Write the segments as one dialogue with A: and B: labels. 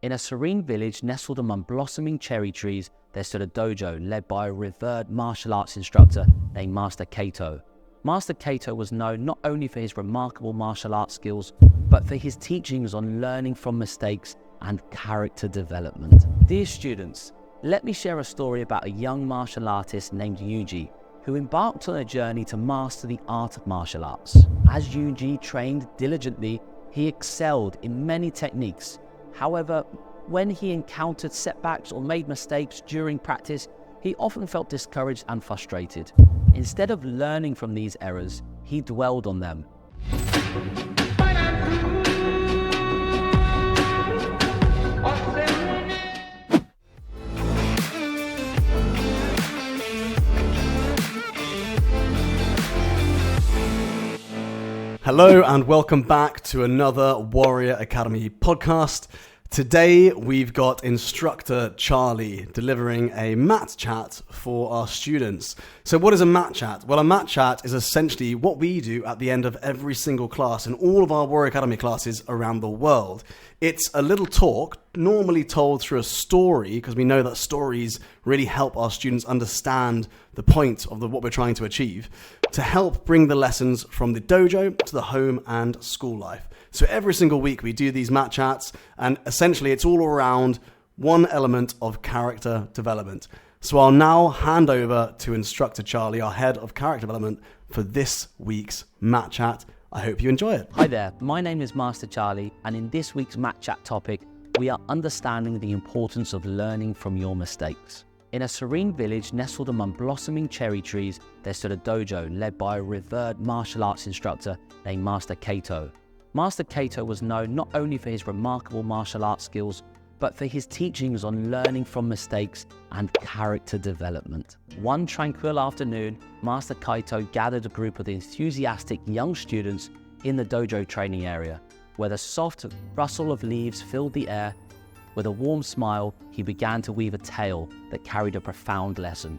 A: In a serene village nestled among blossoming cherry trees, there stood a dojo led by a revered martial arts instructor named Master Kaito. Master Kaito was known not only for his remarkable martial arts skills, but for his teachings on learning from mistakes and character development. Dear students, let me share a story about a young martial artist named Yuji, who embarked on a journey to master the art of martial arts. As Yuji trained diligently, he excelled in many techniques. However, when he encountered setbacks or made mistakes during practice, he often felt discouraged and frustrated. Instead of learning from these errors, he dwelled on them.
B: Hello and welcome back to another Warrior Academy podcast. Today we've got Instructor Charlie delivering a mat chat for our students. So what is a mat chat? Well, a mat chat is essentially what we do at the end of every single class in all of our Warrior Academy classes around the world. It's a little talk, normally told through a story, because we know that stories really help our students understand the point of what we're trying to achieve, to help bring the lessons from the dojo to the home and school life. So every single week we do these mat chats, and essentially it's all around one element of character development. So I'll now hand over to Instructor Charlie, our head of character development, for this week's mat chat. I hope you enjoy it.
A: Hi there, my name is Master Charlie, and in this week's mat chat topic, we are understanding the importance of learning from your mistakes. In a serene village nestled among blossoming cherry trees, there stood a dojo led by a revered martial arts instructor named Master Kaito. Master Kaito was known not only for his remarkable martial arts skills, but for his teachings on learning from mistakes and character development. One tranquil afternoon, Master Kaito gathered a group of enthusiastic young students in the dojo training area, where the soft rustle of leaves filled the air. With a warm smile, he began to weave a tale that carried a profound lesson.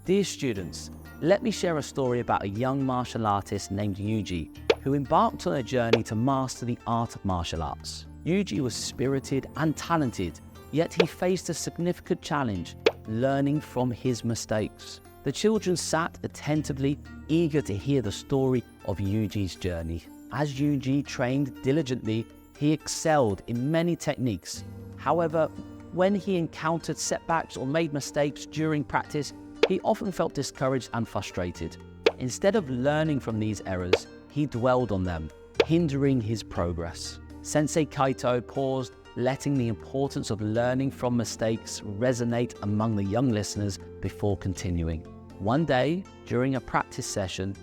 A: Dear students, let me share a story about a young martial artist named Yuji, who embarked on a journey to master the art of martial arts. Yuji was spirited and talented, yet he faced a significant challenge, learning from his mistakes. The children sat attentively, eager to hear the story of Yuji's journey. As Yuji trained diligently, he excelled in many techniques. However, when he encountered setbacks or made mistakes during practice, he often felt discouraged and frustrated. Instead of learning from these errors, he dwelled on them, hindering his progress. Sensei Kaito paused, letting the importance of learning from mistakes resonate among the young listeners before continuing. One day, during a practice session,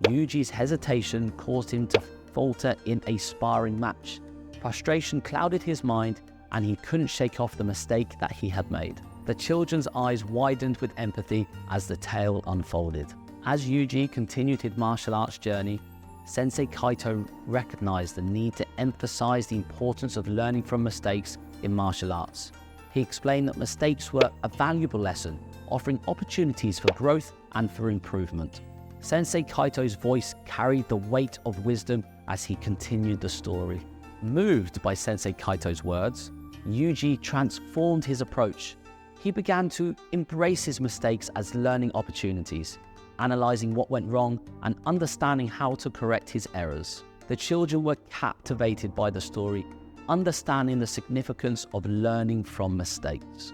A: Yuji's hesitation caused him to falter in a sparring match. Frustration clouded his mind, and he couldn't shake off the mistake that he had made. The children's eyes widened with empathy as the tale unfolded. As Yuji continued his martial arts journey, Sensei Kaito recognized the need to emphasize the importance of learning from mistakes in martial arts. He explained that mistakes were a valuable lesson, offering opportunities for growth and for improvement. Sensei Kaito's voice carried the weight of wisdom as he continued the story. Moved by Sensei Kaito's words, Yuji transformed his approach. He began to embrace his mistakes as learning opportunities, analyzing what went wrong and understanding how to correct his errors. The children were captivated by the story, understanding the significance of learning from mistakes.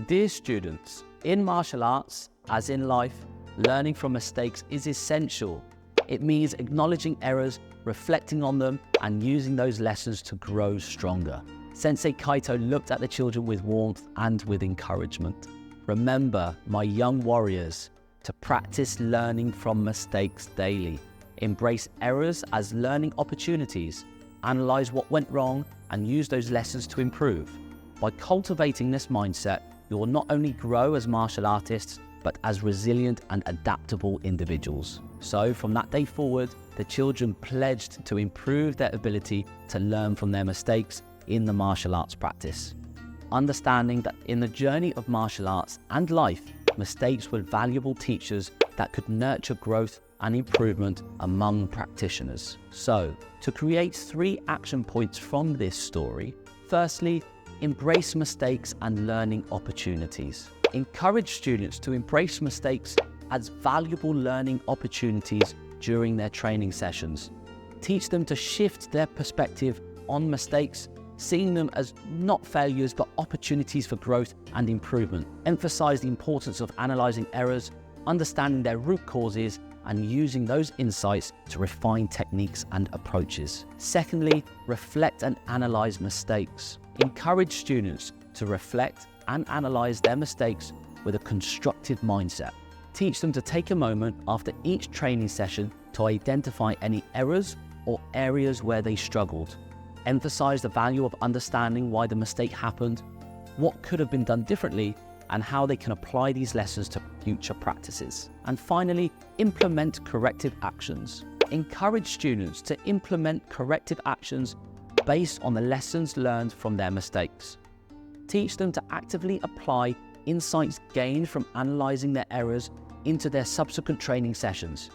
A: Dear students, in martial arts, as in life, learning from mistakes is essential. It means acknowledging errors, reflecting on them, and using those lessons to grow stronger. Sensei Kaito looked at the children with warmth and with encouragement. Remember, my young warriors, to practice learning from mistakes daily. Embrace errors as learning opportunities. Analyze what went wrong and use those lessons to improve. By cultivating this mindset, you will not only grow as martial artists, but as resilient and adaptable individuals. So from that day forward, the children pledged to improve their ability to learn from their mistakes in the martial arts practice. Understanding that in the journey of martial arts and life, mistakes were valuable teachers that could nurture growth and improvement among practitioners. So, to create 3 action points from this story, firstly, Embrace mistakes and learning opportunities. Encourage students to embrace mistakes as valuable learning opportunities during their training sessions. Teach them to shift their perspective on mistakes, seeing them as not failures but opportunities for growth and improvement. Emphasize the importance of analyzing errors, understanding their root causes, and using those insights to refine techniques and approaches. Secondly, reflect and analyze mistakes. Encourage students to reflect and analyze their mistakes with a constructive mindset. Teach them to take a moment after each training session to identify any errors or areas where they struggled. Emphasize the value of understanding why the mistake happened, what could have been done differently, and how they can apply these lessons to future practices. And finally, implement corrective actions. Encourage students to implement corrective actions based on the lessons learned from their mistakes. Teach them to actively apply insights gained from analyzing their errors into their subsequent training sessions.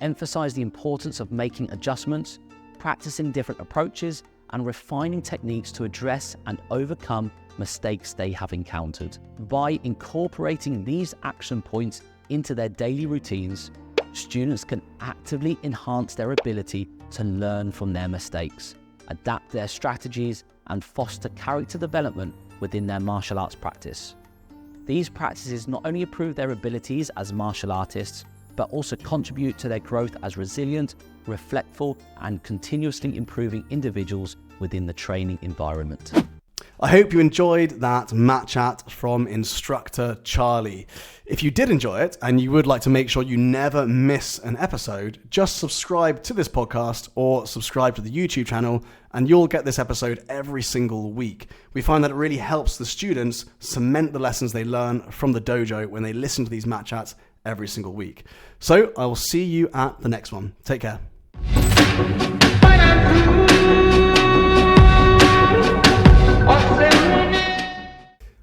A: Emphasize the importance of making adjustments, practicing different approaches, and refining techniques to address and overcome mistakes they have encountered. By incorporating these action points into their daily routines, students can actively enhance their ability to learn from their mistakes, adapt their strategies, and foster character development within their martial arts practice. These practices not only improve their abilities as martial artists, but also contribute to their growth as resilient, reflectful, and continuously improving individuals within the training environment.
B: I hope you enjoyed that mat chat from Instructor Charlie. If you did enjoy it and you would like to make sure you never miss an episode, just subscribe to this podcast or subscribe to the YouTube channel and you'll get this episode every single week. We find that it really helps the students cement the lessons they learn from the dojo when they listen to these mat chats every single week. So I will see you at the next one. Take care.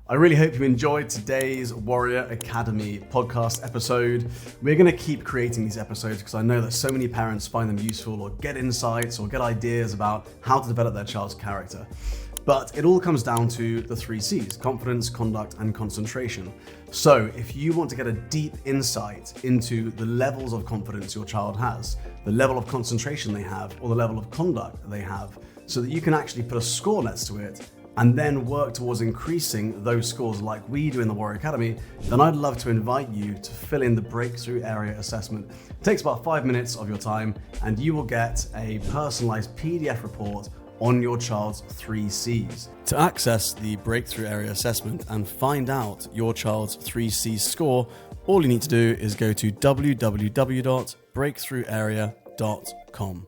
B: I really hope you enjoyed today's Warrior Academy podcast episode. We're going to keep creating these episodes because I know that so many parents find them useful or get insights or get ideas about how to develop their child's character. But it all comes down to the 3 C's: confidence, conduct, and concentration. So if you want to get a deep insight into the levels of confidence your child has, the level of concentration they have, or the level of conduct they have, so that you can actually put a score next to it and then work towards increasing those scores like we do in the Warrior Academy, then I'd love to invite you to fill in the Breakthrough Area Assessment. It takes about 5 minutes of your time and you will get a personalized PDF report on your child's 3 C's. To access the Breakthrough Area Assessment and find out your child's 3 C's score, all you need to do is go to www.breakthrougharea.com.